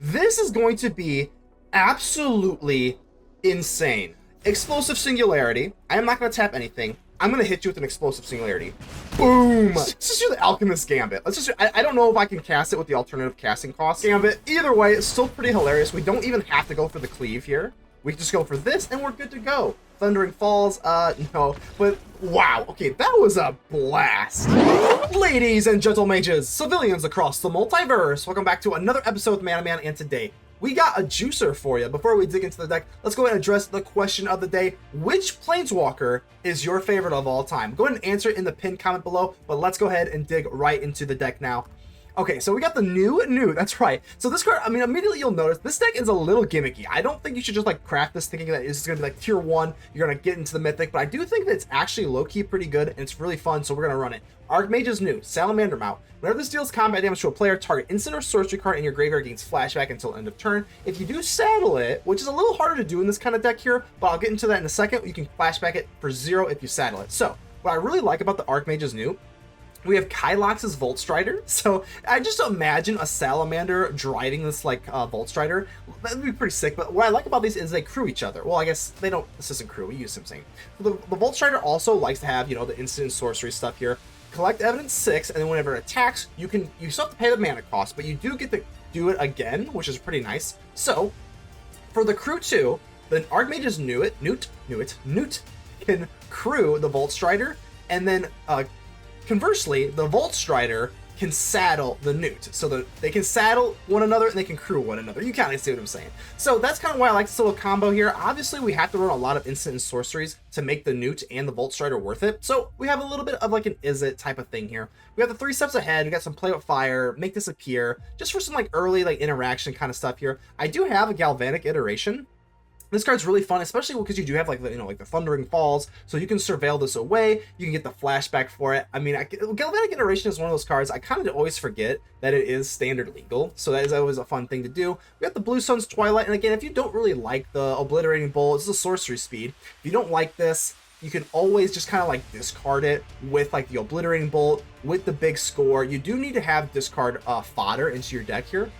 This is going to be absolutely insane. Explosive Singularity. I am not going to tap anything. I'm going to hit you with an Explosive Singularity. Boom! Let's just do the Alchemist Gambit. I don't know if I can cast it with the alternative casting cost Gambit. Either way, it's still pretty hilarious. We don't even have to go for the cleave here. We can just go for this and we're good to go. Thundering Falls, no. But wow, okay, that was a blast. Ladies and gentle mages, civilians across the multiverse, welcome back to another episode of Man and today we got a juicer for you. Before we dig into the deck, let's go ahead and address the question of the day. Which Planeswalker is your favorite of all time? Go ahead and answer it in the pinned comment below, but let's go ahead and dig right into the deck now. Okay, so we got the new Newt, that's right. So this card, I mean, immediately you'll notice this deck is a little gimmicky. I don't think you should just like craft this thinking that it's gonna be like tier 1, you're gonna get into the mythic, but I do think that it's actually low-key pretty good and it's really fun, so we're gonna run it. Archmage is new, Salamander Mount. Whenever this deals combat damage to a player, target instant or sorcery card in your graveyard gains flashback until end of turn. If you do saddle it, which is a little harder to do in this kind of deck here, but I'll get into that in a second, you can flashback it for 0 if you saddle it. So, what I really like about the Archmage is new, we have Kylox's Voltstrider. So I just imagine a salamander driving this like Voltstrider. That'd be pretty sick. But what I like about these is they crew each other. Well, I guess they don't. This isn't crew. We use some saying. The Voltstrider also likes to have, you know, the instant sorcery stuff here. Collect evidence 6, and then whenever it attacks, you still have to pay the mana cost, but you do get to do it again, which is pretty nice. So for the crew 2, the Archmage is Newt can crew the Voltstrider, and then conversely, the Voltstrider can saddle the Newt. So they can saddle one another and they can crew one another. You kind of see what I'm saying. So that's kind of why I like this little combo here. Obviously, we have to run a lot of instant and sorceries to make the Newt and the Voltstrider worth it. So we have a little bit of like an Izzet type of thing here. We have the 3 steps ahead. We got some play with fire, make this appear, just for some like early like interaction kind of stuff here. I do have a Galvanic Iteration. This card's really fun, especially because you do have like the, like the Thundering Falls, so you can surveil this away. You can get the flashback for it. I mean, Galvanic Iteration is one of those cards I kind of always forget that it is standard legal, so that is always a fun thing to do. We got the Blue Sun's Twilight, and again, if you don't really like the Obliterating Bolt, it's a sorcery speed. If you don't like this, you can always just kind of like discard it with like the Obliterating Bolt with the big score. You do need to have discard fodder into your deck here.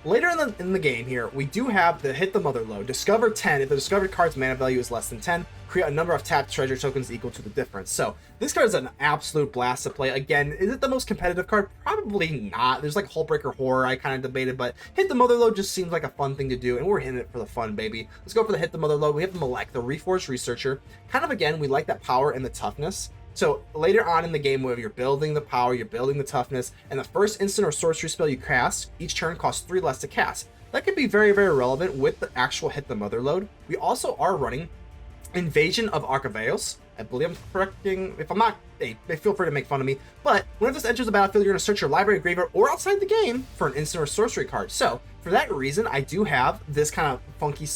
Later in the game here, we do have the Hit the Mother Lode. Discover 10. If the discovered card's mana value is less than 10, create a number of tapped treasure tokens equal to the difference. So this card is an absolute blast to play. Again, is it the most competitive card? Probably not. There's like Hullbreaker Horror I kind of debated, but Hit the Mother Lode just seems like a fun thing to do, and we're hitting it for the fun, baby. Let's go for the Hit the Mother Lode. We have the Melek, the Reforged Researcher. Kind of, again, we like that power and the toughness. So later on in the game, where you're building the power, you're building the toughness, and the first instant or sorcery spell you cast, each turn costs 3 less to cast. That could be very, very relevant with the actual Hit the Mother Lode. We also are running Invasion of Arcavios. I believe I'm correcting. If I'm not, hey, feel free to make fun of me. But whenever this enters the battlefield, you're going to search your library, graveyard, or outside the game for an instant or sorcery card. So for that reason, I do have this kind of funky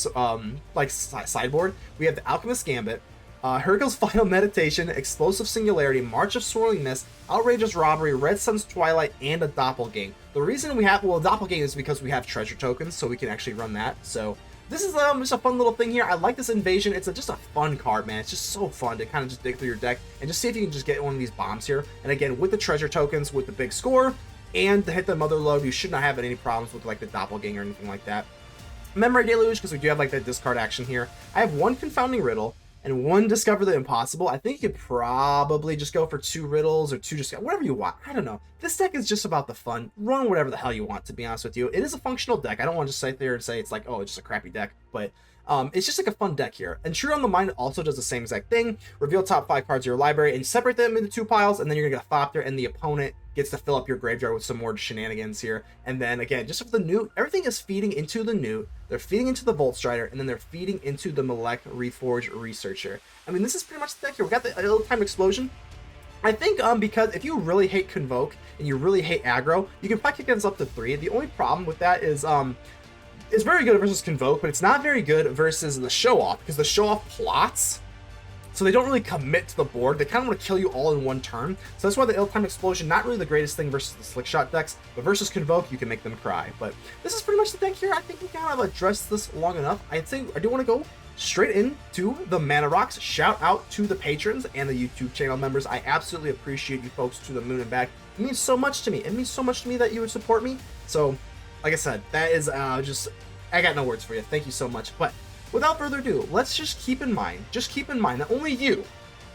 like sideboard. We have the Alchemist Gambit, Hercule's Final Meditation, Explosive Singularity, March of Swirling Mist, Outrageous Robbery, Red Sun's Twilight, and a Doppelgang. The reason we have, well, a Doppelgang is because we have treasure tokens, so we can actually run that. So this is just a fun little thing here. I like this Invasion. It's just a fun card, man. It's just so fun to kind of just dig through your deck and just see if you can just get one of these bombs here. And again, with the treasure tokens, with the big score, and to hit the Mother Lode, you should not have any problems with like the Doppelgang or anything like that. Memory Deluge, because we do have like that discard action here. I have 1 Confounding Riddle and 1 Discover the Impossible. I think you could probably just go for 2 riddles or 2 just whatever you want. I don't know. This deck is just about the fun. Run whatever the hell you want, to be honest with you. It is a functional deck. I don't want to just sit there and say it's like, oh, it's just a crappy deck, but it's just like a fun deck here. Intrude on the Mind also does the same exact thing. Reveal top 5 cards of your library and separate them into 2 piles, and then you're gonna get a Thopter, and the opponent gets to fill up your graveyard with some more shenanigans here. And then again, just with the Newt, everything is feeding into the Newt. They're feeding into the Voltstrider, and then they're feeding into the Melek Reforged Researcher. I mean, this is pretty much the deck here. We got the Ill-Timed Explosion. I think because if you really hate Convoke and you really hate aggro, you can probably kick this up to 3. The only problem with that is it's very good versus Convoke, but it's not very good versus the Show Off, because the Show Off plots, so they don't really commit to the board. They kind of want to kill you all in one turn. So that's why the Ill-Timed Explosion, not really the greatest thing versus the Slick Shot decks, but versus Convoke, you can make them cry. But this is pretty much the deck here. I think we kind of addressed this long enough. I think I do want to go straight into the Mana Rocks. Shout out to the patrons and the YouTube channel members. I absolutely appreciate you folks to the moon and back. It means so much to me. It means so much to me that you would support me. So like I said, that is just, I got no words for you. Thank you so much. But without further ado, let's just keep in mind that only you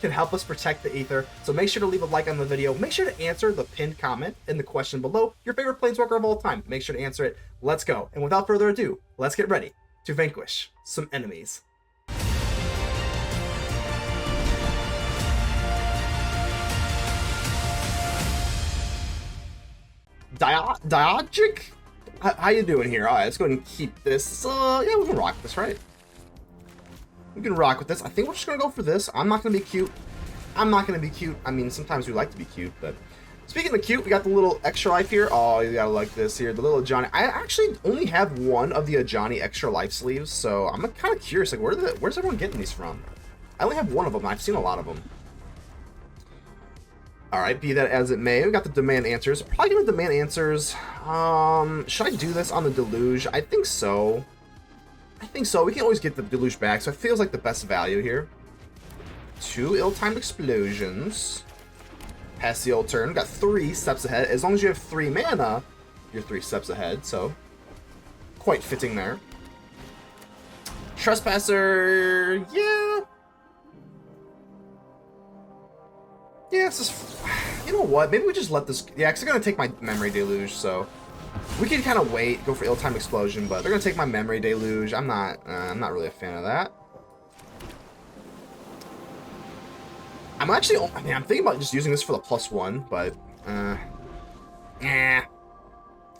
can help us protect the Aether. So make sure to leave a like on the video. Make sure to answer the pinned comment in the question below. Your favorite Planeswalker of all time. Make sure to answer it. Let's go. And without further ado, let's get ready to vanquish some enemies. Diogic? How you doing here? Alright, let's go ahead and keep this. Yeah, we can rock this, right? We can rock with this. I think we're just gonna go for this. I'm not gonna be cute. I'm not gonna be cute. I mean, sometimes we like to be cute, but speaking of cute, we got the little extra life here. Oh, you gotta like this here. The little Ajani. I actually only have one of the Ajani extra life sleeves, so I'm kind of curious. Like, where's everyone getting these from? I only have one of them. I've seen a lot of them. Alright, be that as it may, we got the demand answers. Probably gonna demand answers. Should I do this on the Deluge? I think so. I think so. We can always get the Deluge back, so it feels like the best value here. 2 ill-timed explosions. Pass the old turn. Got 3 steps ahead. As long as you have 3 mana, you're 3 steps ahead, so quite fitting there. Trespasser, yeah. Yeah, it's just, you know what? Maybe we just let this. Yeah, because they're gonna take my Memory Deluge, so we can kind of wait, go for ill-timed explosion, but they're gonna take my Memory Deluge. I'm not really a fan of that. I'm actually, I mean, I'm thinking about just using this for the +1, but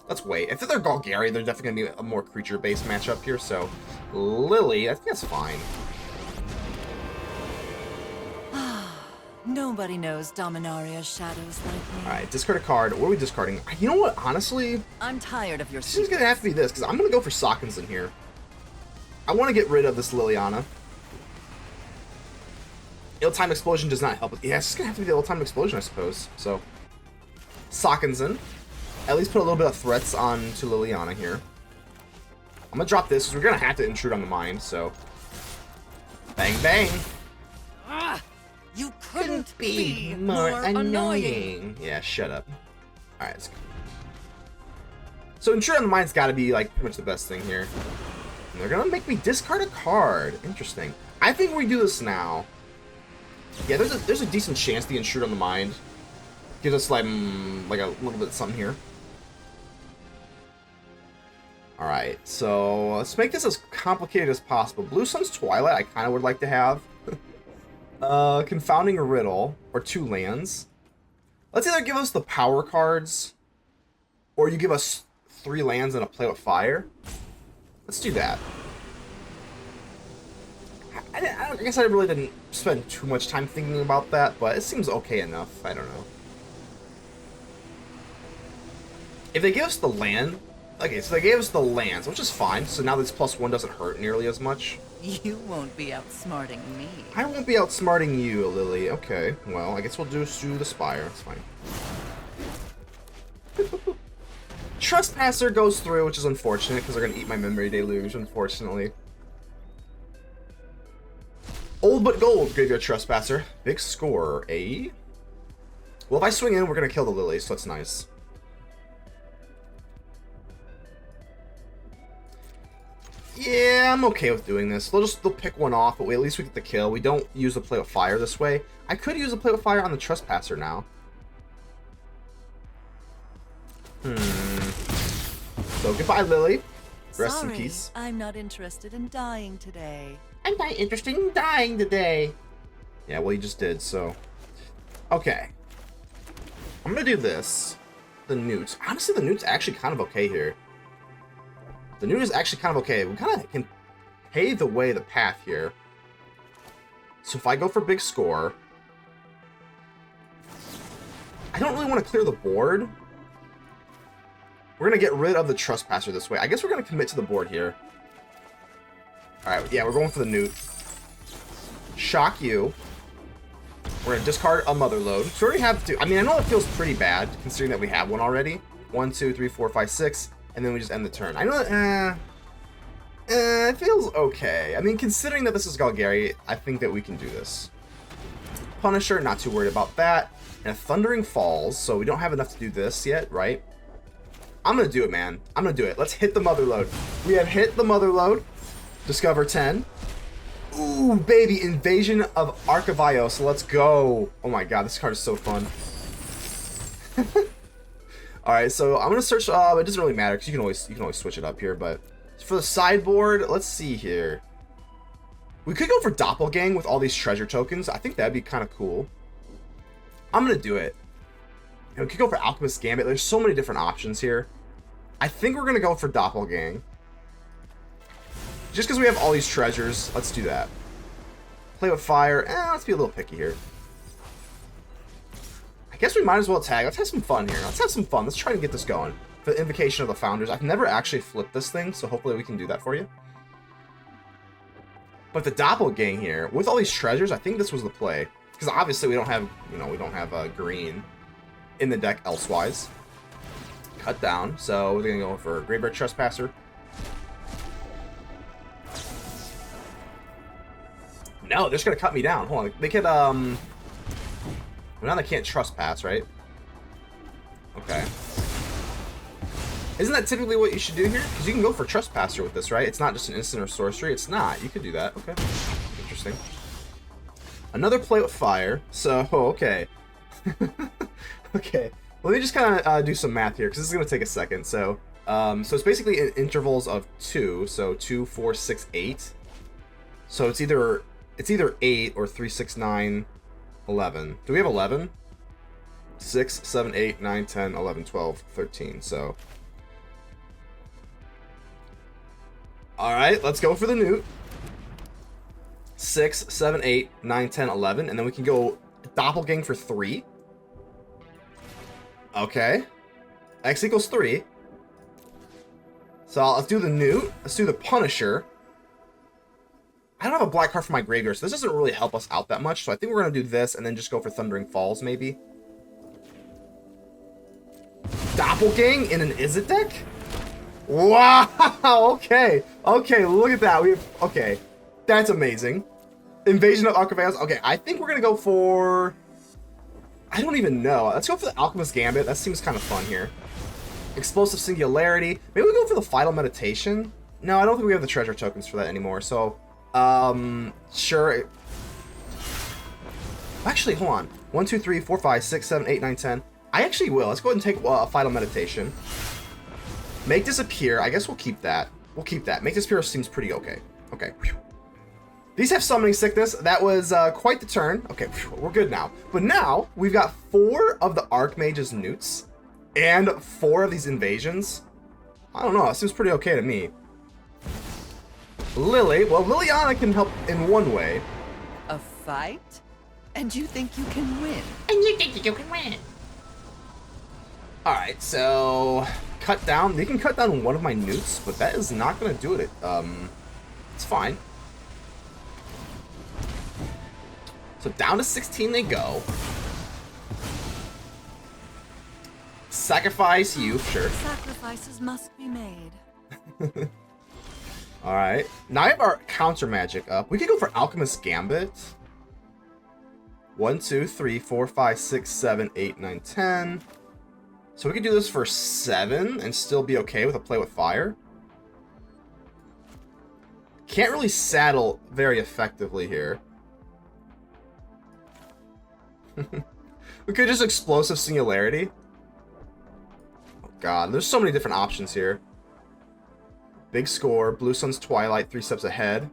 let's wait. If they're Golgari, they're definitely gonna be a more creature-based matchup here. So Lily, I think that's fine. Nobody knows Dominaria's shadows like me. Alright, discard a card. What are we discarding? You know what, honestly? I'm tired of your This is going to have to be this, because I'm going to go for Sokenzan here. I want to get rid of this Liliana. Ill-timed explosion does not help it. Yeah, it's just going to have to be the ill-timed explosion, I suppose. So, Sokenzan. At least put a little bit of threats onto Liliana here. I'm going to drop this, because we're going to have to intrude on the mind, so. Bang, bang. You couldn't be more annoying. Yeah, shut up. Alright, let's go. So Intrude on the Mind's got to be, like, pretty much the best thing here. And they're going to make me discard a card. Interesting. I think we do this now. Yeah, there's a decent chance the Intrude on the Mind gives us, like a little bit of something here. Alright, so let's make this as complicated as possible. Blue Sun's Twilight I kind of would like to have. Confounding Riddle, or 2 lands. Let's either give us the power cards, or you give us 3 lands and a Play with Fire. Let's do that. I guess I really didn't spend too much time thinking about that, but it seems okay enough. I don't know. If they give us the land... Okay, so they gave us the lands, which is fine, so now this +1 doesn't hurt nearly as much. You won't be outsmarting me. I won't be outsmarting you, Lily. Okay, well, I guess we'll do the Spire. It's fine. Trespasser goes through, which is unfortunate, because they're going to eat my Memory Deluge, unfortunately. Old but gold, Graveyard Trespasser. Big score, eh? Well, if I swing in, we're going to kill the Lily, so that's nice. Yeah, I'm okay with doing this. They'll pick one off, but at least we get the kill. We don't use the Play with Fire this way. I could use the Play with Fire on the Trespasser now. So goodbye, Lily. Rest in peace. I'm not interested in dying today. I'm not interested in dying today. Yeah, well, you just did, so. Okay. I'm gonna do this. The Newt. Honestly, the Newt's actually kind of okay here. The Newt is actually kind of okay. We kind of can pave the way, the path here. So if I go for big score, I don't really want to clear the board. We're going to get rid of the Trespasser this way. I guess we're going to commit to the board here. Alright, yeah, we're going for the Newt. Shock you. We're going to discard a Mother Lode. So we already have 2. I mean, I know it feels pretty bad, considering that we have one already. 1, 2, 3, 4, 5, 6. And then we just end the turn. I know that, it feels okay. I mean, considering that this is Golgari, I think that we can do this. Punisher, not too worried about that. And a Thundering Falls, so we don't have enough to do this yet, right? I'm gonna do it, man. I'm gonna do it. Let's hit the Mother Lode. We have hit the Mother Lode. Discover 10. Ooh, baby, Invasion of Arcavios. Let's go. Oh my god, this card is so fun. Alright, so I'm gonna search. It doesn't really matter because you can always switch it up here. But for the sideboard, let's see here. We could go for Doppelgang with all these treasure tokens. I think that'd be kind of cool. I'm gonna do it. And we could go for Alchemist Gambit. There's so many different options here. I think we're gonna go for Doppelgang. Just because we have all these treasures, let's do that. Play with fire. Let's be a little picky here. I guess we might as well tag. Let's have some fun here. Let's have some fun. Let's try to get this going. For the Invocation of the Founders. I've never actually flipped this thing, so hopefully we can do that for you. But the Doppelgang here, with all these treasures, I think this was the play. Because obviously we don't have, we don't have green in the deck elsewise. Cut down. So we're going to go for Graveyard Trespasser. No, they're just going to cut me down. Hold on. They could, well, now they can't trespass, right? Okay. Isn't that typically what you should do here? Because you can go for Trespasser with this, right? It's not just an instant or sorcery. It's not. You could do that. Okay. Interesting. Another play with fire. So, okay. Okay. Let me just kind of do some math here, because this is going to take a second. So, so it's basically in intervals of 2. So 2, 4, 6, 8. So it's either 8 or 3, 6, 9, 11. Do we have 11? 6, 7, 8, 9, 10, 11, 12, 13. So, all right, let's go for the Newt. 6, 7, 8, 9, 10, 11. And then we can go Doppelgang for 3. Okay. X equals 3. So let's do the Newt. Let's do the Punisher. I don't have a black card for my graveyard, so this doesn't really help us out that much. So I think we're going to do this and then just go for Thundering Falls, maybe. Doppelgang in an Izzet deck? Wow! Okay. Okay, look at that. Okay. That's amazing. Invasion of Arcavios. Okay, I think we're going to go for... I don't even know. Let's go for the Alchemist Gambit. That seems kind of fun here. Explosive Singularity. Maybe we go for the Final Meditation? No, I don't think we have the treasure tokens for that anymore, so... sure. Actually, hold on. 1, 2, 3, 4, 5, 6, 7, 8, 9, 10. I actually will. Let's go ahead and take a Final Meditation. Make Disappear. I guess we'll keep that. We'll keep that. Make Disappear seems pretty okay. Okay. These have Summoning Sickness. That was quite the turn. Okay, we're good now. But now, we've got 4 of the Archmage's Newts and 4 of these Invasions. I don't know. It seems pretty okay to me. Lily. Well, Liliana can help in one way. A fight? And you think you can win? Alright, so... Cut down. They can cut down one of my Newts, but that is not going to do it. It's fine. So down to 16 they go. Sacrifice you, sure. Sacrifices must be made. Alright. Now I have our counter magic up. We could go for Alchemist Gambit. 1, 2, 3, 4, 5, 6, 7, 8, 9, 10. So we could do this for 7 and still be okay with a play with fire. Can't really saddle very effectively here. We could just Explosive Singularity. Oh god, there's so many different options here. Big score, Blue Sun's Twilight, 3 steps ahead.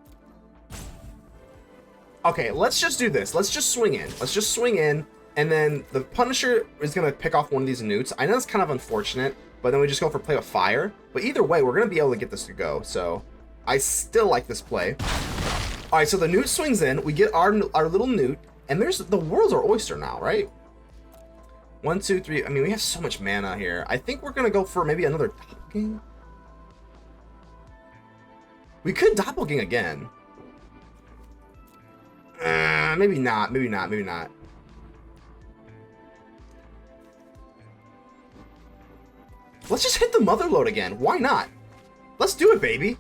Okay, let's just do this. Let's just swing in. Let's just swing in, and then the Punisher is going to pick off one of these Newts. I know it's kind of unfortunate, but then we just go for play with fire. But either way, we're going to be able to get this to go, so I still like this play. Alright, so the Newt swings in, we get our little Newt, and there's the world's our oyster now, right? 1, 2, 3. I mean, we have so much mana here. I think we're going to go for maybe another Doppelgang. We could Doppelgang again. Maybe not, maybe not, maybe not. Let's just hit the Mother Lode again. Why not? Let's do it, baby.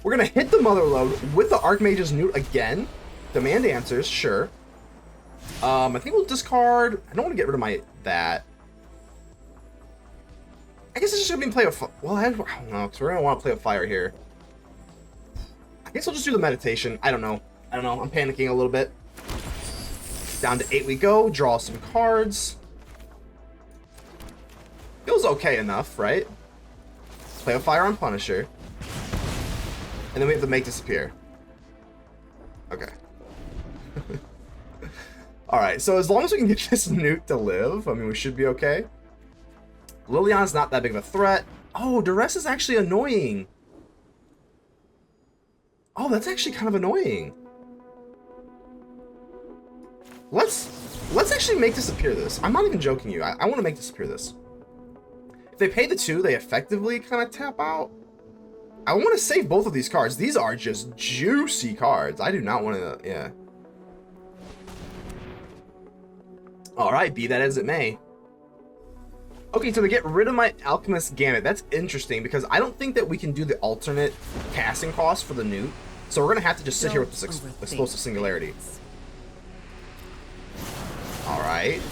We're going to hit the Mother Lode with the Archmage's Newt again. Demand answers, sure. I think we'll discard... I don't want to get rid of that. I guess it's just gonna be play with fire. Well, I don't know, because we're gonna want to play with fire here. I guess I'll just do the meditation. I don't know. I'm panicking a little bit. Down to 8 we go. Draw some cards. Feels okay enough, right? Play with fire on Punisher. And then we have to make disappear. Okay. Alright, so as long as we can get this Newt to live, I mean, we should be okay. Liliana's not that big of a threat. Oh, Duress is actually annoying. Oh, that's actually kind of annoying. Let's actually make disappear this. I'm not even joking you. I want to make disappear this. If they pay the 2, they effectively kind of tap out. I want to save both of these cards. These are just juicy cards. I do not want to, yeah. Alright, be that as it may. Okay, so to get rid of my Alchemist Gambit, that's interesting because I don't think that we can do the alternate casting cost for the Newt. So we're going to have to just sit here with this Explosive Singularity. Alright.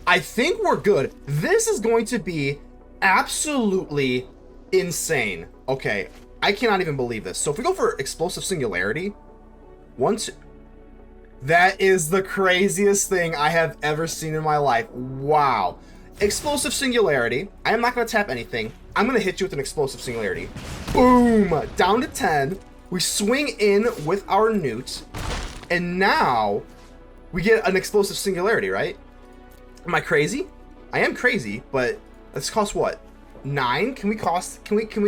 I think we're good. This is going to be absolutely insane. Okay, I cannot even believe this. So if we go for Explosive Singularity, that is the craziest thing I have ever seen in my life. Wow. Explosive Singularity. I am not going to tap anything. I'm going to hit you with an Explosive Singularity. Boom! Down to 10. We swing in with our Newt. And now we get an Explosive Singularity, right? Am I crazy? I am crazy, but this costs what? 9? Can we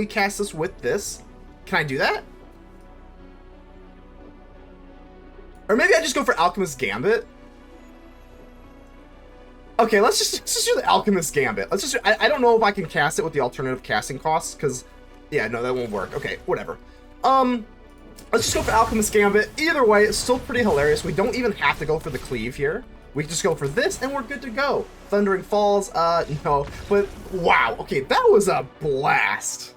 cast this with this? Can I do that? Or maybe I just go for Alchemist Gambit. Okay, let's just do the Alchemist Gambit. I don't know if I can cast it with the alternative casting costs, because yeah, no, that won't work. Okay, whatever. Let's just go for Alchemist Gambit. Either way, it's still pretty hilarious. We don't even have to go for the cleave here. We can just go for this and we're good to go. Thundering Falls, no. But wow, okay, that was a blast.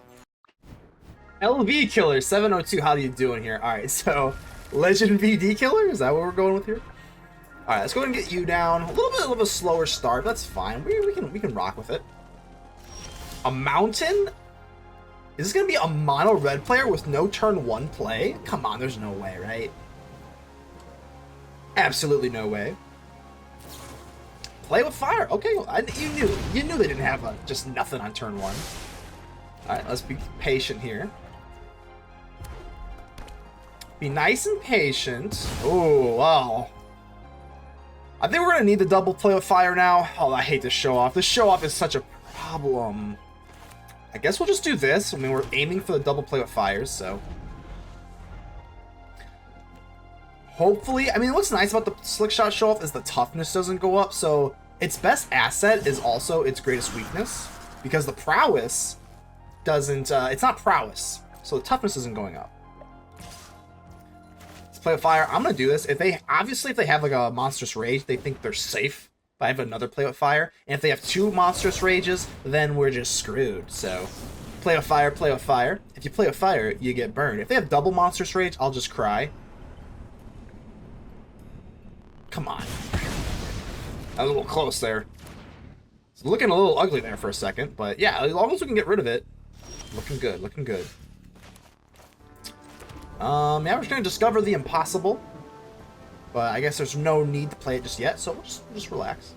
LV Killer 702, how are you doing here? Alright, so Legend VD Killer, is that what we're going with here? Alright, let's go ahead and get you down. A little bit of a slower start, but that's fine. We can rock with it. A mountain? Is this gonna be a mono red player with no turn 1 play? Come on, there's no way, right? Absolutely no way. Play with fire. Okay, you knew they didn't have just nothing on turn 1. All right, let's be patient here. Be nice and patient. Oh wow. I think we're gonna need the double play with fire now. Oh, I hate this show off. This show off is such a problem. I guess we'll just do this. I mean, we're aiming for the double play with fires, so. Hopefully, I mean, what's nice about the Slick Shot show-off is the toughness doesn't go up, so its best asset is also its greatest weakness, because the prowess doesn't, it's not prowess, so the toughness isn't going up. Let's play with fire. I'm gonna do this. If they have like a Monstrous Rage, they think they're safe. If I have another play with fire, and if they have 2 Monstrous Rages, then we're just screwed, so. Play with fire, play with fire. If you play with fire, you get burned. If they have double Monstrous Rage, I'll just cry. Come on. That was a little close there. It's looking a little ugly there for a second, but yeah, as long as we can get rid of it, looking good, looking good. Yeah, we're just gonna discover the impossible, but I guess there's no need to play it just yet, so we'll just relax.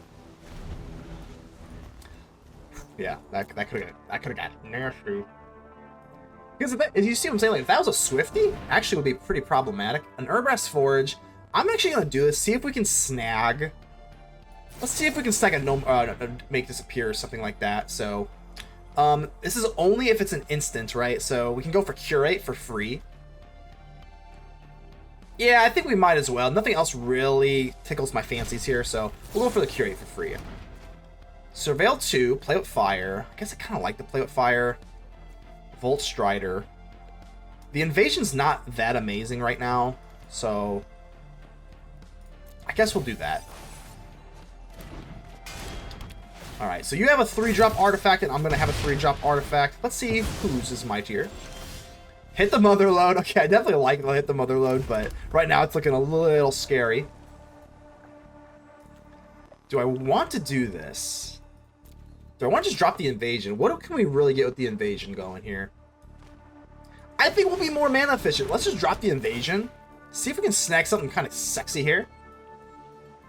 Yeah, that could have got nasty. Because if you see what I'm saying, like if that was a Swifty, actually would be pretty problematic. An Urbrass Forge. I'm actually gonna do this. See if we can snag. Let's see if we can snag a make disappear or something like that. So, this is only if it's an instant, right? So we can go for Curate for free. Yeah, I think we might as well. Nothing else really tickles my fancies here, so we'll go for the Curate for free. Surveil 2, play with fire. I guess I kind of like the play with fire. Voltstrider. The invasion's not that amazing right now, so I guess we'll do that. Alright, so you have a 3-drop artifact, and I'm going to have a 3-drop artifact. Let's see whose is mightier. Hit the Mother Lode. Okay, I definitely like the Hit the Mother Lode, but right now it's looking a little scary. Do I want to do this? Do I want to just drop the Invasion? What can we really get with the Invasion going here? I think we'll be more mana efficient. Let's just drop the Invasion. See if we can snag something kind of sexy here.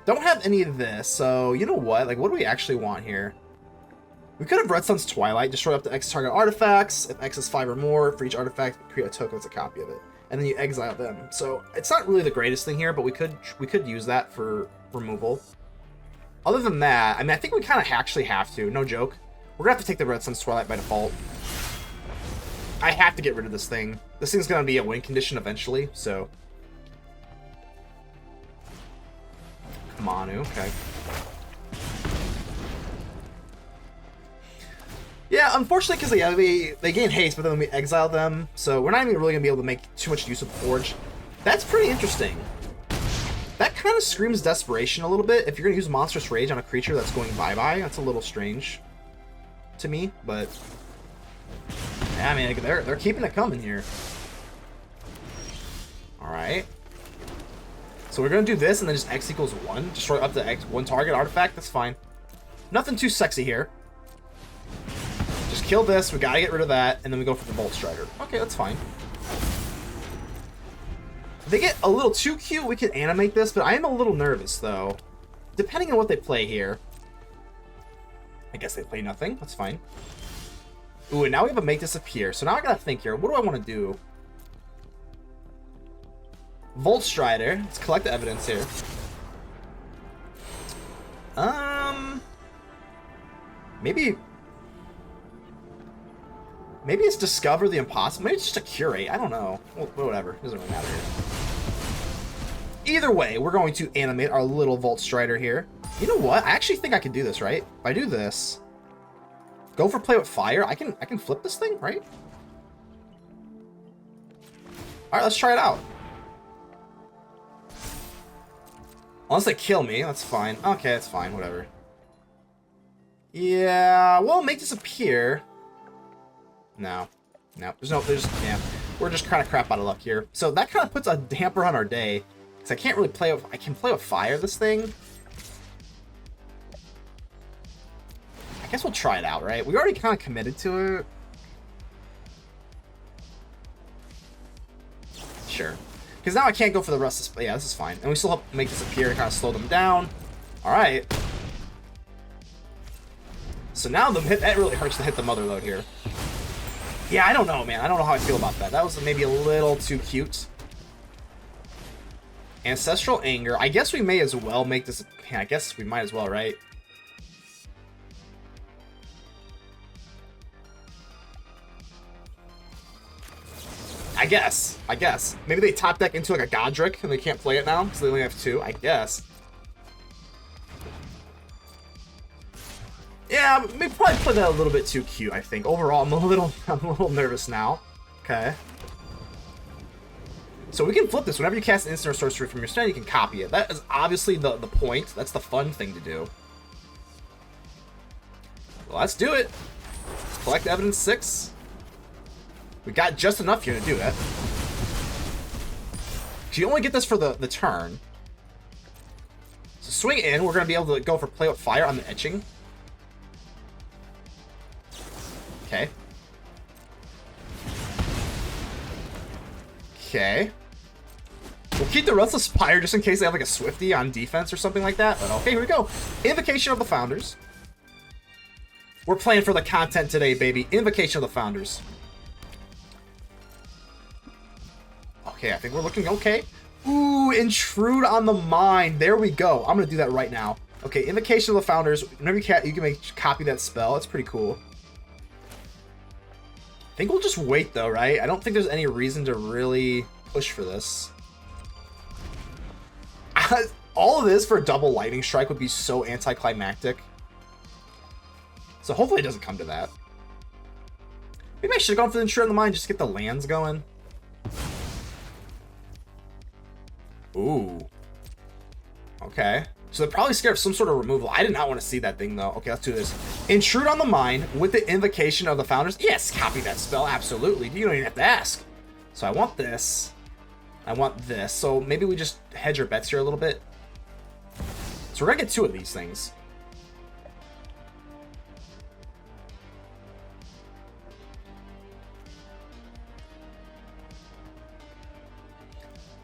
Don't have any of this, so you know what? Like, what do we actually want here? We could have Red Sun's Twilight, destroy up to X target artifacts. If X is 5 or more, for each artifact, create a token as a copy of it. And then you exile them. So it's not really the greatest thing here, but we could use that for removal. Other than that, I mean, I think we kind of actually have to. No joke. We're going to have to take the Red Sun's Twilight by default. I have to get rid of this thing. This thing's going to be a win condition eventually, so... Come on, okay. Yeah, unfortunately, because they gain haste, but then we exile them, so we're not even really going to be able to make too much use of Forge. That's pretty interesting. That kind of screams desperation a little bit. If you're going to use Monstrous Rage on a creature that's going bye-bye, that's a little strange to me, but... Yeah, I mean, they're keeping it coming here. Alright. So we're going to do this, and then just X equals 1. Destroy up to X, 1 target artifact, that's fine. Nothing too sexy here. Just kill this, we gotta get rid of that, and then we go for the Voltstrider. Okay, that's fine. If they get a little too cute, we can animate this, but I am a little nervous, though. Depending on what they play here. I guess they play nothing, that's fine. Ooh, and now we have a Make Disappear, so now I gotta think here. What do I want to do? Voltstrider. Let's collect the evidence here. Maybe it's Discover the Impossible. Maybe it's just a Curate. I don't know. Well, whatever. It doesn't really matter here. Either way, we're going to animate our little Voltstrider here. You know what? I actually think I can do this, right? If I do this, go for Play with Fire, I can flip this thing, right? Alright, let's try it out. Unless they kill me, that's fine. Okay, that's fine, whatever. Yeah, well, Make Disappear. No. Yeah. We're just kind of crap out of luck here. So that kind of puts a damper on our day. Because I can't really play with, I can play with fire this thing. I guess we'll try it out, right? We already kind of committed to it. Sure. Because now I can't go for the Restless Spire. Yeah, this is fine. And we still have to Make Disappear and kind of slow them down. Alright. So now that really hurts to hit the Mother Lode here. Yeah, I don't know, man. I don't know how I feel about that. That was maybe a little too cute. Ancestral Anger. I guess we may as well make this... Yeah, I guess we might as well, right? I guess. Maybe they top deck into like a Godric and they can't play it now because they only have 2. I guess. Yeah, we probably played that a little bit too cute, I think. Overall, I'm a little nervous now. Okay. So we can flip this. Whenever you cast an instant or sorcery from your stand, you can copy it. That is obviously the point. That's the fun thing to do. Well, let's do it. Let's collect evidence 6. We got just enough here to do it. So you only get this for the turn. So swing in. We're going to be able to go for Play with Fire on the Etching. Okay. Okay. We'll keep the Restless Spire just in case they have like a Swifty on defense or something like that. But okay, here we go. Invocation of the Founders. We're playing for the content today, baby. Invocation of the Founders. Okay, I think we're looking okay. Ooh, Intrude on the Mind. There we go. I'm going to do that right now. Okay, Invocation of the Founders. Whenever you can copy that spell. It's pretty cool. I think we'll just wait, though, right? I don't think there's any reason to really push for this. All of this for a double Lightning Strike would be so anticlimactic. So hopefully it doesn't come to that. Maybe I should have gone for the Intrude on the Mind just to get the lands going. Ooh. Okay. So they're probably scared of some sort of removal. I did not want to see that thing, though. Okay, let's do this. Intrude on the Mind with the Invocation of the Founders. Yes, copy that spell. Absolutely. You don't even have to ask. So I want this. I want this. So maybe we just hedge our bets here a little bit. So we're going to get 2 of these things.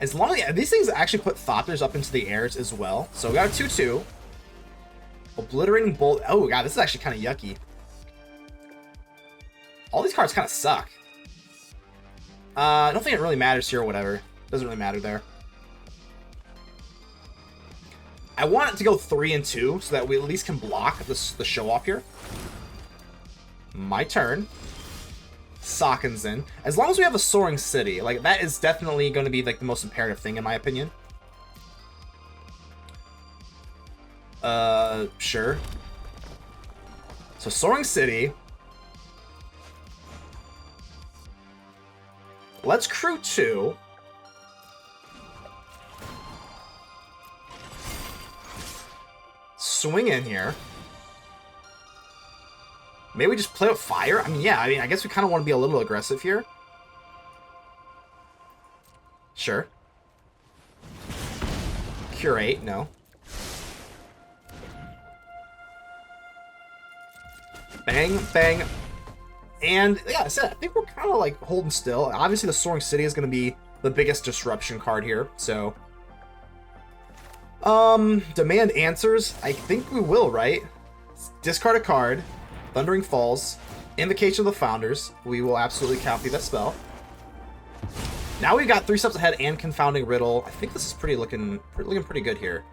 As long as these things actually put Thopters up into the airs as well. So we got a 2/2. Obliterating Bolt. Oh god, this is actually kind of yucky. All these cards kind of suck. I don't think it really matters here or whatever. Doesn't really matter there. I want it to go 3 and 2 so that we at least can block the show off here. My turn. Sokenzan. As long as we have a Soaring City, like that is definitely going to be like the most imperative thing in my opinion. Sure. So Soaring City. Let's crew 2. Swing in here. Maybe we just play with fire? I mean, yeah, I guess we kind of want to be a little aggressive here. Sure. Curate, no. Bang, bang. And, yeah, I said, I think we're kind of, like, holding still. Obviously, the Soaring City is going to be the biggest disruption card here, so... demand answers? I think we will, right? Discard a card. Thundering Falls. Invocation of the Founders. We will absolutely copy that spell. Now we've got 3 steps ahead and Confounding Riddle. I think this is looking pretty good here.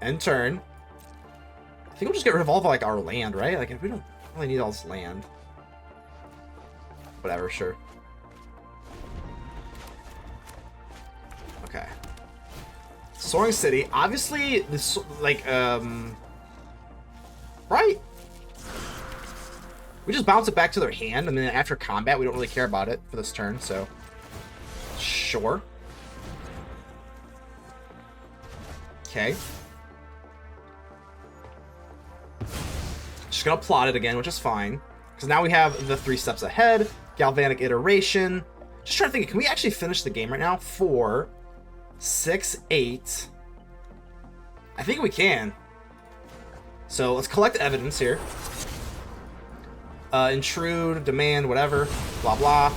End turn. I think we'll just get rid of all of, like, our land, right? Like, we don't really need all this land. Whatever, sure. Okay. Soaring City. Obviously, this, like, right? We just bounce it back to their hand, and then after combat, we don't really care about it for this turn, so... Sure. Okay. Just gonna plot it again, which is fine. Because now we have the 3 steps ahead. Galvanic Iteration. Just trying to think, can we actually finish the game right now? 4, 6, 8. I think we can. So let's collect evidence here. Intrude, demand, whatever. Blah, blah.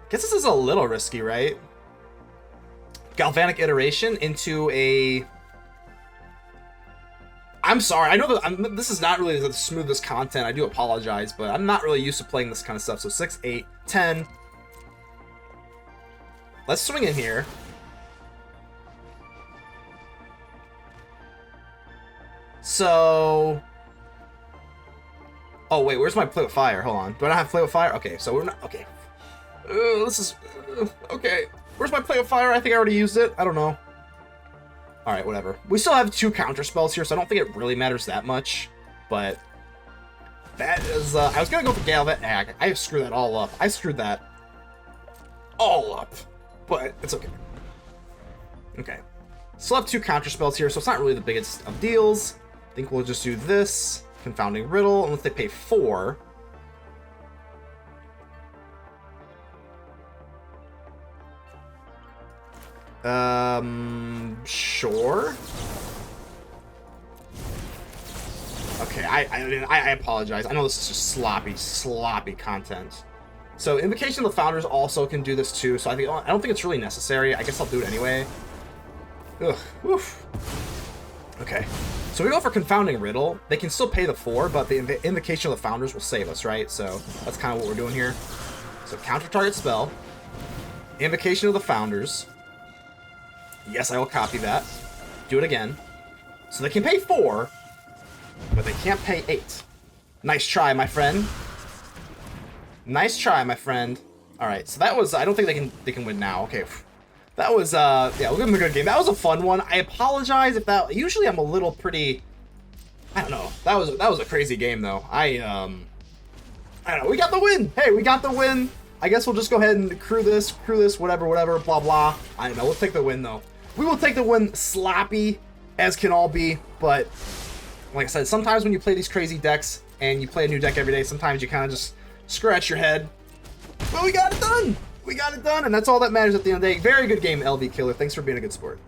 Guess this is a little risky, right? Galvanic Iteration into a... I'm sorry, I know that this is not really the smoothest content, I do apologize, but I'm not really used to playing this kind of stuff. So 6, 8, 10. Let's swing in here. So... Oh, wait, where's my Play with Fire? Hold on. Do I not have Play with Fire? Okay, so we're not... Okay. This is... okay. Where's my Play with Fire? I think I already used it. I don't know. Alright, whatever. We still have 2 counter spells here, so I don't think it really matters that much. But... that is... I was gonna go for Galvanic. I screwed that all up. I screwed that all up. But it's okay. Okay. Still have 2 counter spells here, so it's not really the biggest of deals. I think we'll just do this. Confounding Riddle, unless they pay 4. Sure. Okay, I apologize. I know this is just sloppy content. So Invocation of the Founders also can do this too. So I don't think it's really necessary. I guess I'll do it anyway. Ugh. Oof. Okay. So we go for Confounding Riddle. They can still pay the 4, but the Invocation of the Founders will save us, right? So that's kind of what we're doing here. So counter target spell. Invocation of the Founders. Yes, I will copy that. Do it again. So they can pay 4, but they can't pay 8. Nice try, my friend. Nice try, my friend. Alright, so that was... I don't think they can win now. Okay. That was, yeah, we'll give them a good game. That was a fun one. I apologize if that... Usually I'm a little pretty... I don't know. That was a crazy game, though. I don't know. We got the win! Hey, we got the win! I guess we'll just go ahead and crew this, whatever, blah, blah. I don't know. We'll take the win, though. We will take the win sloppy as can all be, but like I said, sometimes when you play these crazy decks and you play a new deck every day, sometimes you kind of just scratch your head. But we got it done! We got it done, and that's all that matters at the end of the day. Very good game, LV Killer. Thanks for being a good sport.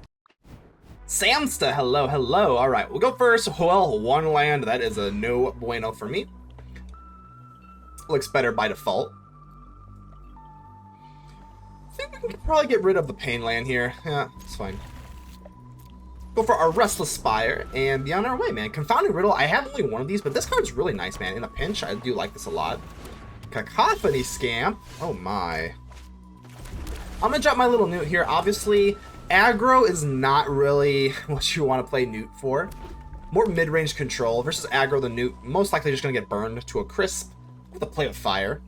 Samsta, hello, hello. All right, we'll go first. Well, 1 land. That is a no bueno for me. Looks better by default. we can probably get rid of the Pain Land here. Yeah, it's fine. Go for our Restless Spire and be on our way, man. Confounding Riddle, I have only one of these, but this card's really nice, man. In a pinch, I do like this a lot. Cacophony Scamp. Oh my. I'm gonna drop my little Newt here. Obviously, aggro is not really what you want to play Newt for. More mid-range control versus aggro. The Newt most likely just gonna get burned to a crisp with a Play with Fire.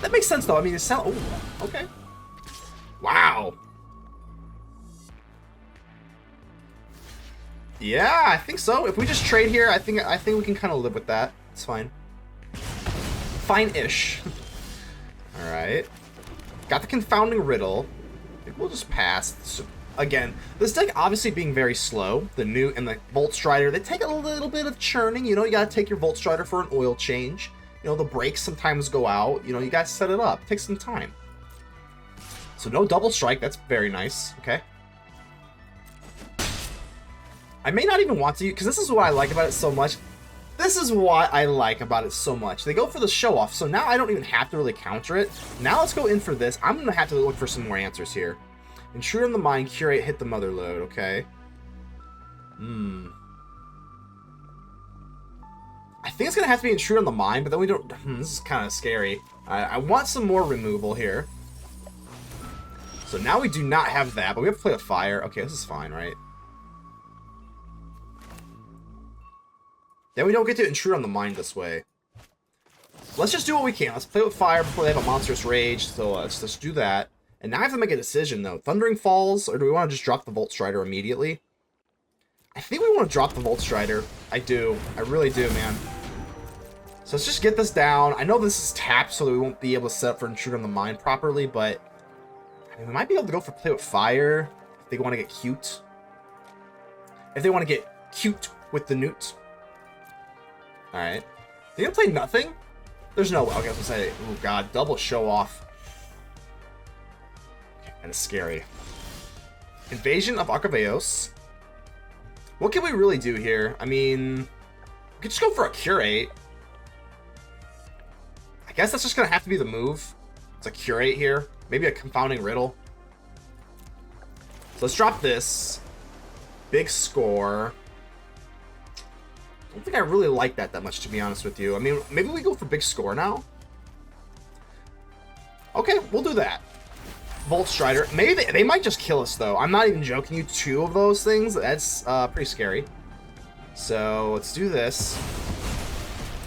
That makes sense though. I mean, it sounds. Oh, okay. Wow. Yeah, I think so. If we just trade here, I think we can kind of live with that. It's fine. Fine-ish. All right. Got the Confounding Riddle. I think we'll just pass. So, again, this deck obviously being very slow. The Newt and the Voltstrider, they take a little bit of churning. You know, you gotta take your Voltstrider for an oil change. You know, the brakes sometimes go out. You know, you gotta set it up. Take some time. So no double strike. That's very nice. Okay. I may not even want to, because this is what I like about it so much. This is what I like about it so much. They go for the show off, so now I don't even have to really counter it. Now let's go in for this. I'm going to have to look for some more answers here. Intrude on the Mind, Curate, Hit the Mother Lode, okay. I think it's going to have to be Intrude on the Mind, but then we don't... this is kind of scary. I want some more removal here. So now we do not have that, but we have to play with fire. Okay, this is fine, right? Then we don't get to Intrude on the Mind this way. Let's just do what we can. Let's play with fire before they have a monstrous rage. So let's just do that. And now I have to make a decision, though. Thundering Falls, or do we want to just drop the Voltstrider immediately? I think we want to drop the Voltstrider. I do. I really do, man. So let's just get this down. I know this is tapped so that we won't be able to set up for Intrude on the Mind properly, but... I mean, we might be able to go for Play with Fire if they want to get cute. If they want to get cute with the Newt. Alright. They're gonna play nothing? There's no way. Okay, I was gonna say, oh god, double show off. Okay, and it's scary. Invasion of Arcavios. What can we really do here? I mean, we could just go for a Curate. I guess that's just gonna have to be the move. It's a Curate here. Maybe a Confounding Riddle. So let's drop this. Big score. I don't think I really like that much, to be honest with you. I mean, maybe we go for big score now? Okay, we'll do that. Voltstrider. Maybe they might just kill us, though. I'm not even joking you. 2 of those things. That's pretty scary. So, let's do this.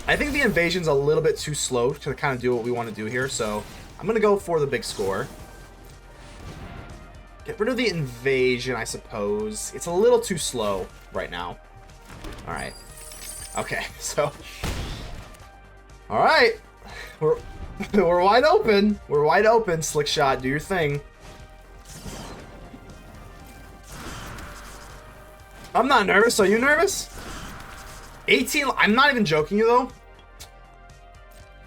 I think the invasion's a little bit too slow to kind of do what we want to do here, so I'm going to go for the big score. Get rid of the invasion, I suppose. It's a little too slow right now. Alright. Okay, so... Alright. We're wide open. We're wide open. Slick shot. Do your thing. I'm not nervous. Are you nervous? 18. I'm not even joking you, though.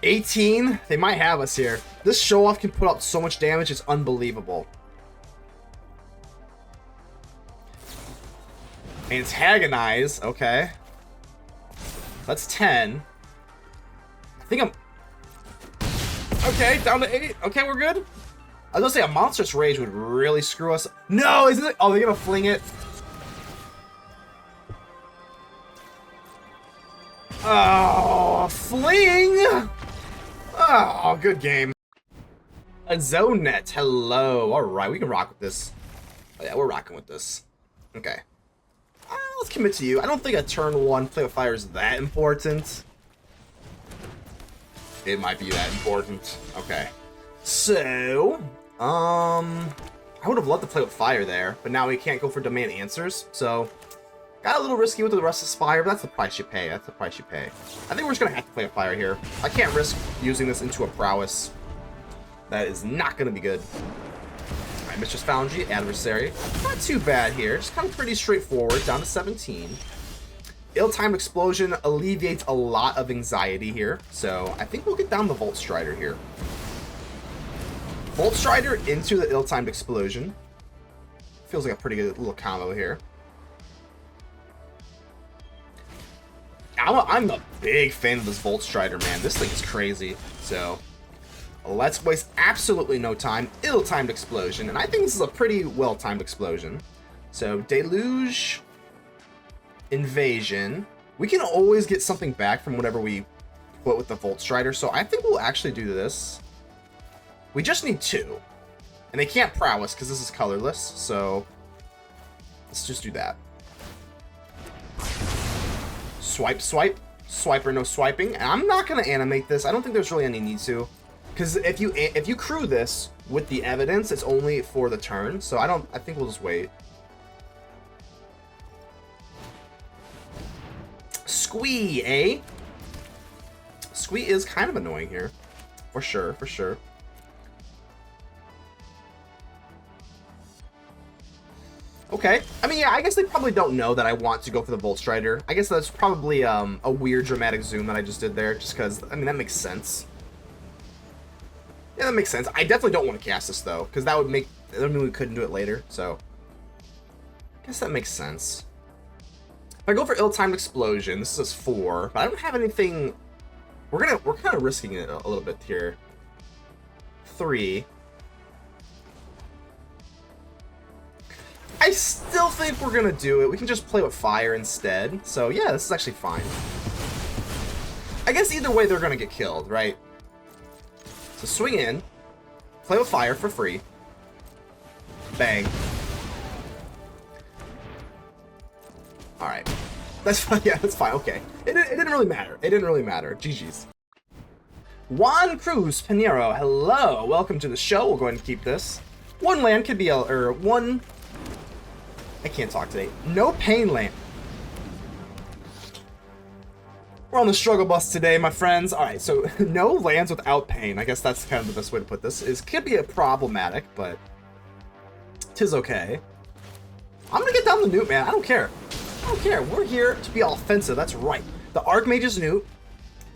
18. They might have us here. This show-off can put out so much damage. It's unbelievable. Antagonize. Okay. That's 10. I think I'm... Okay, down to 8. Okay, we're good. I was gonna say a monstrous rage would really screw us. No, isn't it? Oh, they're gonna fling it. Oh, fling! Oh, good game. A zone net. Hello. All right, we can rock with this. Oh yeah, we're rocking with this. Okay. Let's commit to you. I don't think a turn 1 Play with Fire is that important. It might be that important. Okay. So, I would have loved to Play with Fire there, but now we can't go for Demand Answers. So, got a little risky with the Restless Spire, but that's the price you pay. That's the price you pay. I think we're just gonna have to Play with Fire here. I can't risk using this into a prowess. That is not gonna be good. Alright, Mistress Foundry, Adversary. Not too bad here. Just kind of pretty straightforward. Down to 17. Ill-Timed Explosion alleviates a lot of anxiety here. So I think we'll get down the Voltstrider here. Voltstrider into the Ill-Timed Explosion. Feels like a pretty good little combo here. I'm a big fan of this Voltstrider, man. This thing is crazy. So Let's waste absolutely no time. Ill-timed explosion. And I think this is a pretty well-timed explosion. So, Deluge, Invasion. We can always get something back from whatever we put with the Voltstrider. So I think we'll actually do this. We just need 2. And they can't prowess because this is colorless. So let's just do that. Swipe, swipe. Swipe or no swiping. And I'm not going to animate this. I don't think there's really any need to. Because if you crew this with the evidence, it's only for the turn. So I think we'll just wait. Squee, eh? Squee is kind of annoying here. For sure, for sure. Okay. I mean, yeah, I guess they probably don't know that I want to go for the Voltstrider. I guess that's probably a weird dramatic zoom that I just did there, just because, I mean, that makes sense. Yeah, that makes sense. I definitely don't want to cast this, though, because that would mean we couldn't do it later, so I guess that makes sense. If I go for ill-timed explosion, this is 4, but I don't have anything. We're kind of risking it a little bit here. 3. I still think we're gonna do it. We can just play with fire instead. So yeah, this is actually fine. I guess either way they're gonna get killed, right? So swing in, play with fire for free. Bang. Alright. That's fine. Yeah, that's fine. Okay. It didn't really matter. It didn't really matter. GG's. Juan Cruz Pinheiro. Hello. Welcome to the show. We'll go ahead and keep this. One land could be one. I can't talk today. No pain land. We're on the struggle bus today, my friends. Alright, so no lands without pain. I guess that's kind of the best way to put this. Could be a problematic, but 'tis okay. I'm gonna get down the Newt, man. I don't care. I don't care. We're here to be offensive. That's right. The Archmage is Newt.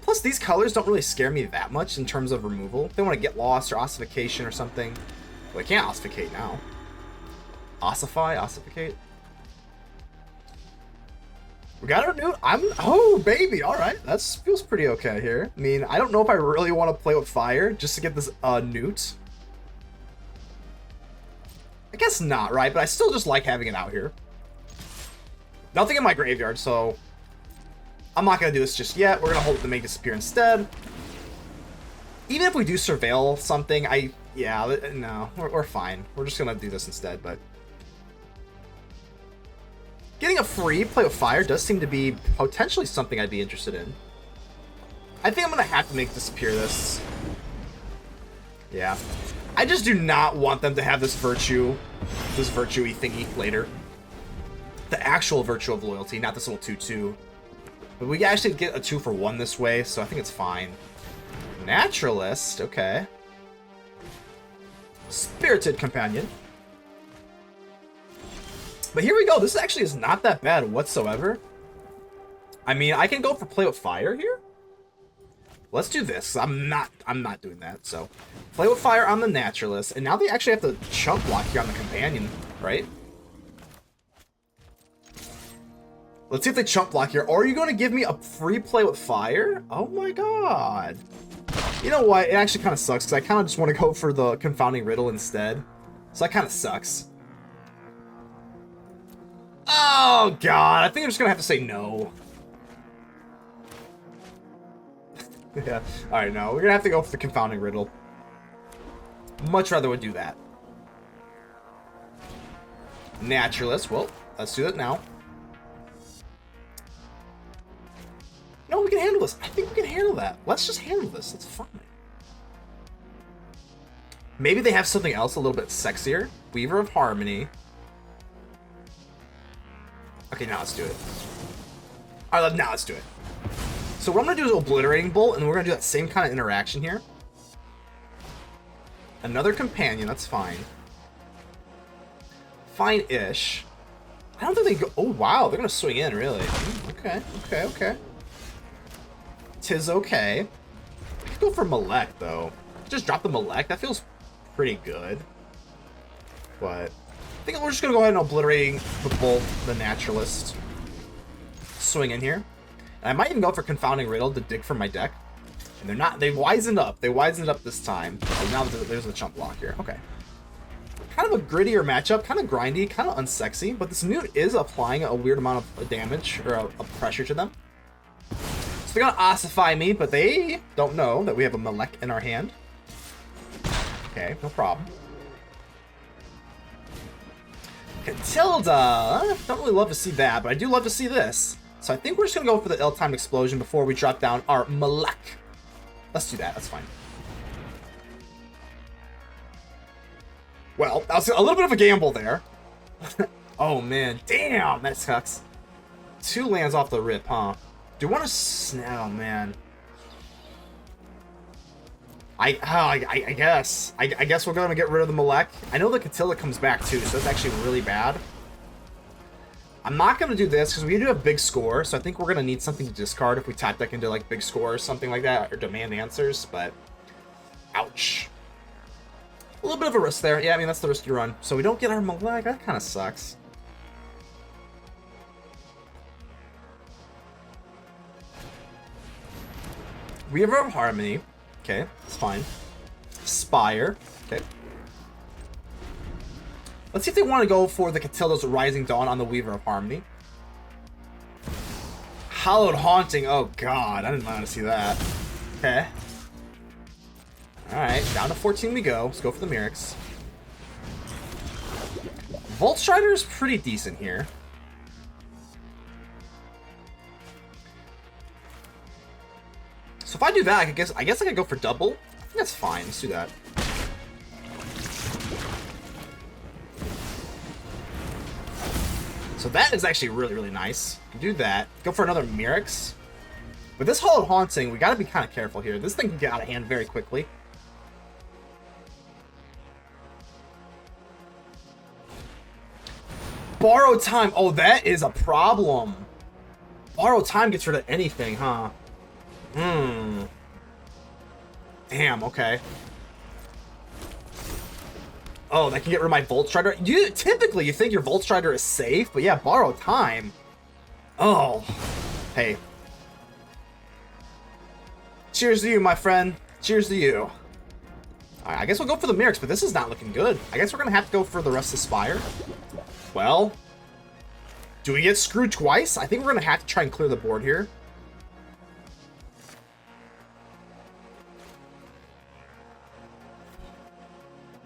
Plus, these colors don't really scare me that much in terms of removal. If they want to get lost or ossification or something. Well, they can't ossificate now. Ossificate. We got our Newt. Oh, baby. All right. That feels pretty okay here. I mean, I don't know if I really want to play with fire just to get this Newt. I guess not, right? But I still just like having it out here. Nothing in my graveyard, so I'm not going to do this just yet. We're going to hold it to make disappear instead. Even if we do surveil something, no, we're fine. We're just going to do this instead, but getting a free play with fire does seem to be potentially something I'd be interested in. I think I'm going to have to make disappear this. Yeah. I just do not want them to have this virtue-y thingy later. The actual virtue of loyalty, not this little 2/2. But we actually get a 2-for-1 this way, so I think it's fine. Naturalist, okay. Spirited Companion. But here we go. This actually is not that bad whatsoever. I mean, I can go for play with fire here. Let's do this. I'm not doing that. So, play with fire on the Naturalist, and now they actually have to chump block here on the Companion, right? Let's see if they chump block here. Or are you going to give me a free play with fire? Oh my god. You know what? It actually kind of sucks, because I kind of just want to go for the Confounding Riddle instead. So that kind of sucks. Oh god, I think I'm just going to have to say no. Yeah, alright, no. We're going to have to go for the Confounding Riddle. Much rather would do that. Naturalist. Well, let's do that now. No, we can handle this. I think we can handle that. Let's just handle this. It's fine. Maybe they have something else a little bit sexier. Weaver of Harmony. Okay, now let's do it. Alright, now let's do it. So what I'm going to do is Obliterating Bolt, and we're going to do that same kind of interaction here. Another Companion, that's fine. Fine-ish. I don't think they go... Oh, wow, they're going to swing in, really. Okay. Tis okay. I could go for Melek, though. Just drop the Melek. That feels pretty good. But I think we're just going to go ahead and Obliterating the Bolt, the Naturalist. Swing in here. And I might even go for Confounding Riddle to dig from my deck. And they're not, they wisened up. They wisened up this time. So now there's a chump block here. Okay. Kind of a grittier matchup, kind of grindy, kind of unsexy, but this Newt is applying a weird amount of damage, or a pressure to them. So they're gonna ossify me, but they don't know that we have a Melek in our hand. Okay, no problem. Catilda! Don't really love to see that, but I do love to see this. So I think we're just gonna go for the ill-timed explosion before we drop down our Melek. Let's do that, that's fine. Well, that was a little bit of a gamble there. Oh man, damn, that sucks. 2 lands off the rip, huh? Do you want to... Oh man. I guess. I guess we're going to get rid of the Melek. I know the Catilda comes back too, so that's actually really bad. I'm not going to do this because we do have big score, so I think we're going to need something to discard if we tap deck into like big score or something like that, or demand answers, but... Ouch. A little bit of a risk there. Yeah, I mean, that's the risk you run. So we don't get our Melek. That kind of sucks. Weaver of Harmony. Okay, it's fine. Spire. Okay. Let's see if they want to go for the Catilda's Rising Dawn on the Weaver of Harmony. Hallowed Haunting. Oh, God. I didn't want to see that. Okay. Alright, down to 14 we go. Let's go for the Mirrex. Voltstrider is pretty decent here. So if I do that, I guess I could go for double. I think that's fine. Let's do that. So that is actually really, really nice. Do that. Go for another Mirrex. With this Hallowed Haunting, we gotta be kind of careful here. This thing can get out of hand very quickly. Borrow Time. Oh, that is a problem. Borrow Time gets rid of anything, huh? Damn, okay. Oh, that can get rid of my Voltstrider. Typically, you think your Voltstrider is safe, but yeah, Borrow Time. Oh. Hey. Cheers to you, my friend. Cheers to you. Alright, I guess we'll go for the Mirrex, but this is not looking good. I guess we're gonna have to go for the Restless Spire. Well, do we get screwed twice? I think we're gonna have to try and clear the board here.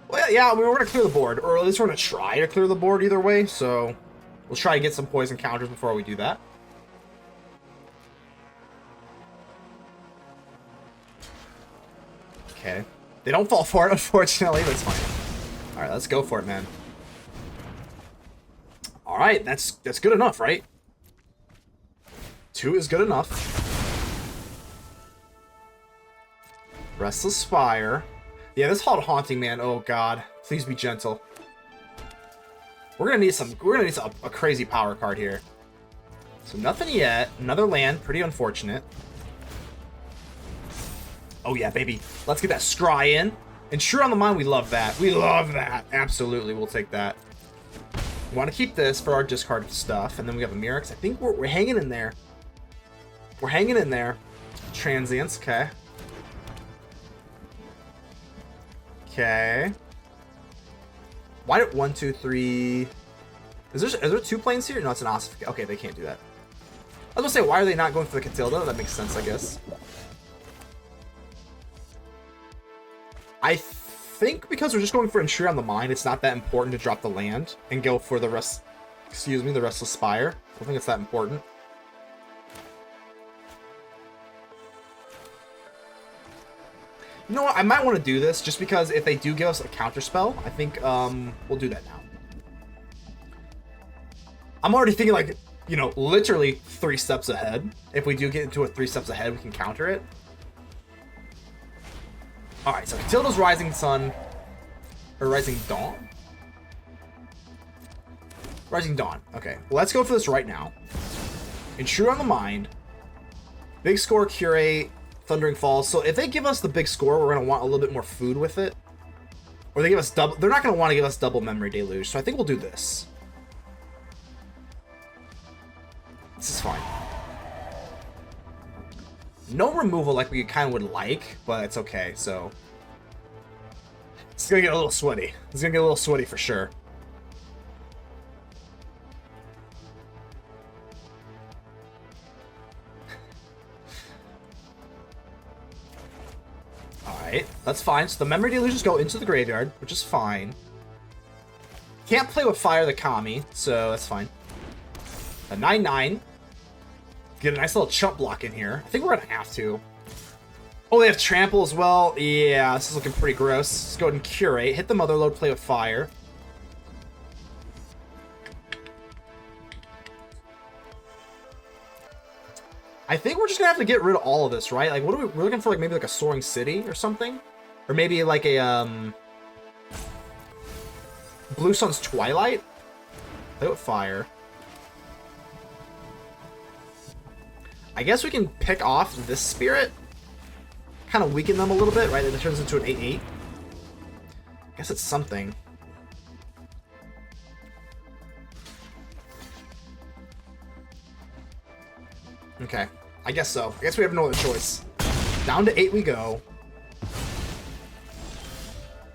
Well, yeah, I mean, we're gonna clear the board, or at least we're gonna try to clear the board either way, so we'll try to get some poison counters before we do that. Okay. They don't fall for it, unfortunately. That's fine. Alright, let's go for it, man. Alright, that's good enough, right? 2 is good enough. Restless Spire. Yeah, this Hallowed Haunting, man. Oh god. Please be gentle. We're gonna need a crazy power card here. So nothing yet. Another land, pretty unfortunate. Oh yeah, baby. Let's get that scry in. And sure on the mind, we love that. We love that. Absolutely, we'll take that. We want to keep this for our discard stuff, and then we have a Mirrex. I think we're hanging in there. We're hanging in there. Transients, okay. Okay. Why did 1, 2, 3? Is there 2 planes here? No, it's an ossification. Okay, they can't do that. I was gonna say, why are they not going for the Catilda? That makes sense, I guess. I think because we're just going for Intrude on the Mind, it's not that important to drop the land and go for the the Restless Spire. I don't think it's that important. You know what? I might want to do this just because if they do give us a counter spell, I think we'll do that now. I'm already thinking like, you know, literally 3 steps ahead. If we do get into a 3 steps ahead, we can counter it. Alright, so Catilda's Rising Sun, or Rising Dawn? Rising Dawn, okay. Well, let's go for this right now. Intrude on the Mind, big score Curate, Thundering Falls. So if they give us the big score, we're going to want a little bit more food with it. Or they give us double, they're not going to want to give us double Memory Deluge, so I think we'll do this. This is fine. No removal like we kind of would like, but it's okay, so... It's gonna get a little sweaty. It's gonna get a little sweaty for sure. Alright, that's fine. So the Memory Deluges go into the graveyard, which is fine. Can't play with Fire the Kami, so that's fine. A 9/9. Get a nice little chump block in here. I think we're gonna have to. Oh, they have Trample as well. Yeah, this is looking pretty gross. Let's go ahead and Curate. Hit the Mother Lode, play with Fire. I think we're just gonna have to get rid of all of this, right? Like, what are we're looking for, like, maybe like a Soaring City or something? Or maybe like a, Blue Sun's Twilight? Play with Fire. I guess we can pick off this Spirit. Kind of weaken them a little bit, right? It turns into an 8/8. I guess it's something. Okay. I guess so. I guess we have no other choice. Down to 8 we go.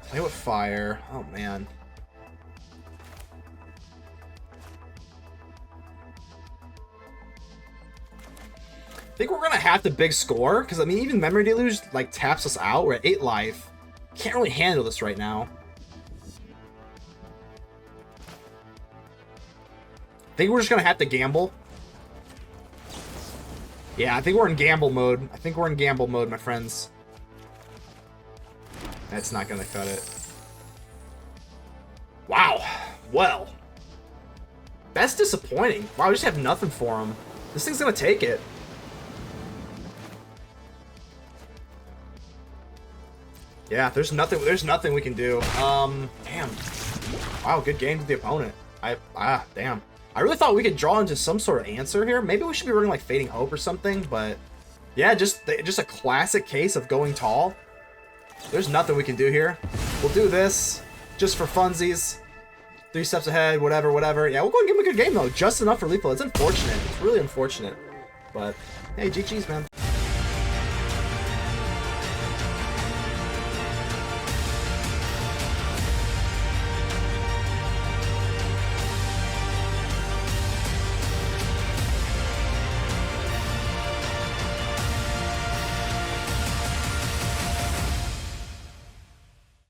Play with Fire. Oh, man. I think we're gonna have to big score, because I mean, even Memory Deluge like taps us out. We're at 8 life. Can't really handle this right now. I think we're just gonna have to gamble. Yeah, I think we're in gamble mode. I think we're in gamble mode, my friends. That's not gonna cut it. Wow. Well, that's disappointing. Wow, we just have nothing for him. This thing's gonna take it. Yeah, there's nothing we can do. Damn. Wow, good game to the opponent. Damn. I really thought we could draw into some sort of answer here. Maybe we should be running like Fading Hope or something, but yeah, just a classic case of going tall. There's nothing we can do here. We'll do this just for funsies. 3 steps ahead, whatever. Yeah, we'll go and give him a good game though. Just enough for lethal. It's unfortunate. It's really unfortunate. But hey, GG's, man.